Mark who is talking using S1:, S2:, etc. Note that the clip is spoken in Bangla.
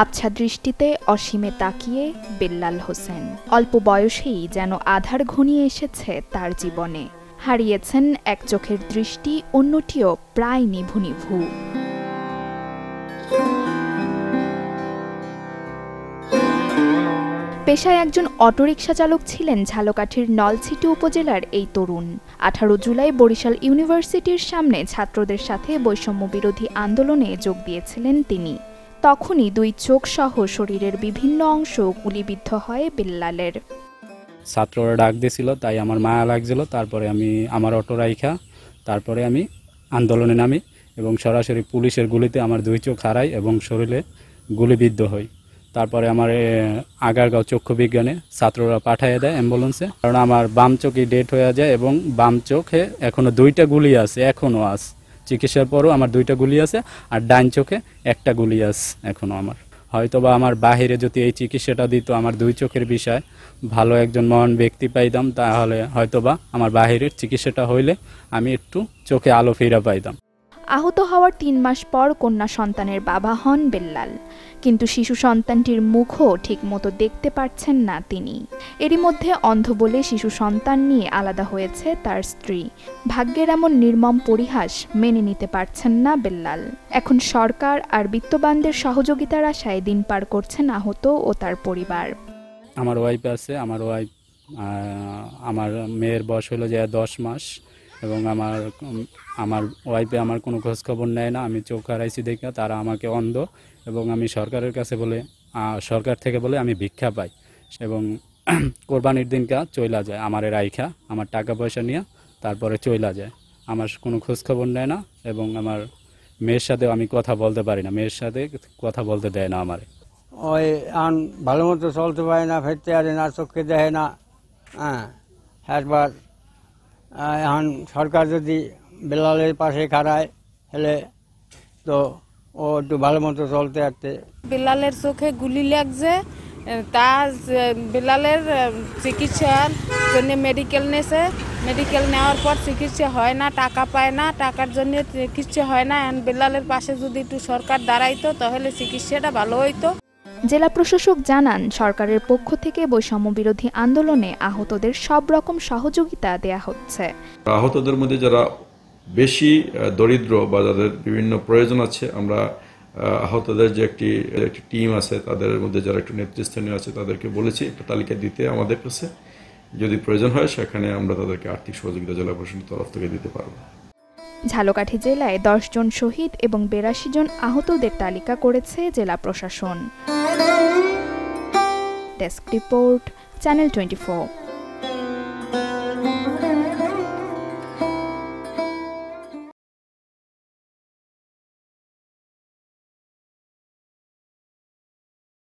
S1: আবছা দৃষ্টিতে অসীমে তাকিয়ে বেল্লাল হোসেন। অল্প বয়সেই যেন আধার ঘনিয়ে এসেছে তার জীবনে। হারিয়েছেন এক চোখের দৃষ্টি, অন্যটিও প্রায় নিভু নিভু। পেশায় একজন অটোরিকশা চালক ছিলেন ঝালকাঠির নলছিটি উপজেলার এই তরুণ। 18 জুলাই বরিশাল ইউনিভার্সিটির সামনে ছাত্রদের সাথে বৈষম্য বিরোধী আন্দোলনে যোগ দিয়েছিলেন তিনি। তখনই দুই চোখ সহ শরীরের বিভিন্ন অংশ গুলিবিদ্ধ হয় বেল্লালের।
S2: ছাত্ররা ডাক দিয়েছিল, তাই আমার মায়া লাগছিল। তারপরে আমি আমার অটো রাইখা তারপরে আমি আন্দোলনে নামি এবং সরাসরি পুলিশের গুলিতে আমার দুই চোখ হারাই এবং শরীরে গুলিবিদ্ধ হই। তারপরে আমার আগারগাঁও চক্ষু বিজ্ঞানে ছাত্ররা পাঠিয়ে দেয় অ্যাম্বুলেন্সে, কারণ আমার বাম চোখে ডেট হয়ে যায় এবং বাম চোখে এখনও 2টা গুলি আছে, এখনও আছে। চিকিৎসার পরও আমার 2টা গুলি আছে, আর ডান চোখে 1টা গুলি আছে এখনও আমার। হয়তোবা আমার বাহিরে যদি এই চিকিৎসাটা দিত, আমার 2 চোখের বিষয় ভালো একজন মহান ব্যক্তি পাইতাম, তাহলে হয়তোবা আমার বাহিরের চিকিৎসাটা হইলে আমি একটু চোখে আলো ফিরা পাইতাম।
S1: আহত হওয়ার 3 মাস পর কন্যা সন্তানের বাবা হন বেল্লাল, কিন্তু শিশু সন্তানটির মুখও ঠিকমতো দেখতে পারছেন না তিনি। এরই মধ্যে অন্ধ বলে শিশু সন্তান নিয়ে আলাদা হয়েছে তার স্ত্রী। ভাগ্যের এমন নির্মম পরিহাস মেনে নিতে পারছেন না বেল্লাল। এখন সরকার আর বিত্তবানদের সহযোগিতার আশায় দিন পার করছেন আহত ও তার পরিবার।
S2: আমার ওয়াইফ আছে, আমার মেয়ের বয়স হলো যে 10 মাস এবং আমার ওয়াইফে আমার কোনো খোঁজখবর নেয় না। আমি চোখ হারাইছি দেখে তারা আমাকে অন্ধ, এবং আমি সরকারের কাছে সরকার থেকে বলে আমি ভিক্ষা পাই এবং কোরবানির দিনকা চইলা যায় আমার রাইখা, আমার টাকা পয়সা নিয়ে তারপরে চইলা যায়। আমার কোনো খোঁজখবর নেয় না এবং আমার মেয়ের সাথেও আমি কথা বলতে পারি না, মেয়ের সাথে কথা বলতে দেয় না আমারে।
S3: ওই এখন ভালো মতো চলতে পারে না, ফেরতে পারে না, চোখে দেখে না। একবার এখন সরকার যদি বেল্লালের পাশে খাড়ায় হলে তো ও একটু ভালো মতো চলতে পারতে।
S4: বেল্লালের চোখে গুলি লাগছে, তার বেল্লালের চিকিৎসার জন্য মেডিকেল নেছে, মেডিকেল নেওয়ার পর চিকিৎসা হয় না, টাকা পায় না, টাকার জন্য চিকিৎসা হয় না। বেল্লালের পাশে যদি একটু সরকার দাঁড়াইতো তাহলে চিকিৎসাটা ভালো হইতো।
S1: জেলা প্রশাসক জানান, সরকারের পক্ষ থেকে বৈষম্য বিরোধী আন্দোলনে আহতদের সব রকম সহযোগিতা দেয়া হচ্ছে।
S5: আহতদের মধ্যে যারা বেশি দরিদ্র বা যাদের বিভিন্ন প্রয়োজন আছে, আমরা আহতদের যে একটি টিম আছে তাদের মধ্যে যারা একটু নেতৃস্থানীয় আছে তাদেরকে বলেছি একটা তালিকা দিতে আমাদের কাছে। যদি প্রয়োজন হয় সেখানে আমরা তাদেরকে আর্থিক সহযোগিতা জেলা প্রশাসনের তরফ থেকে দিতে পারব।
S1: ঝালকাঠি জেলায় 10 জন শহীদ এবং 82 জন আহতদের তালিকা করেছে জেলা প্রশাসন। Desk report, channel 24।